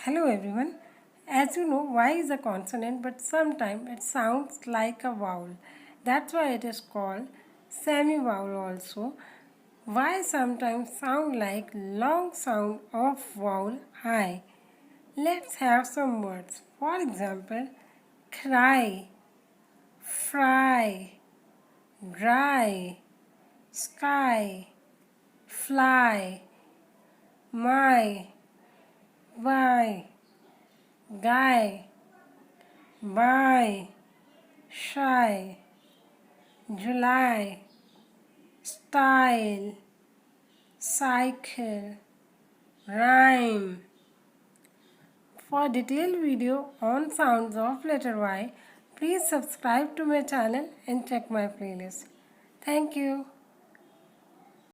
Hello everyone. As you know, Y is a consonant but sometimes it sounds like a vowel. That's why it is called semi-vowel also. Y sometimes sound like long sound of vowel I. Let's have some words. For example, cry, fry, dry, sky, fly, my, why, guy, buy, shy, July, style, cycle, rhyme. For detailed video on sounds of letter Y, please subscribe to my channel and check my playlist. Thank you.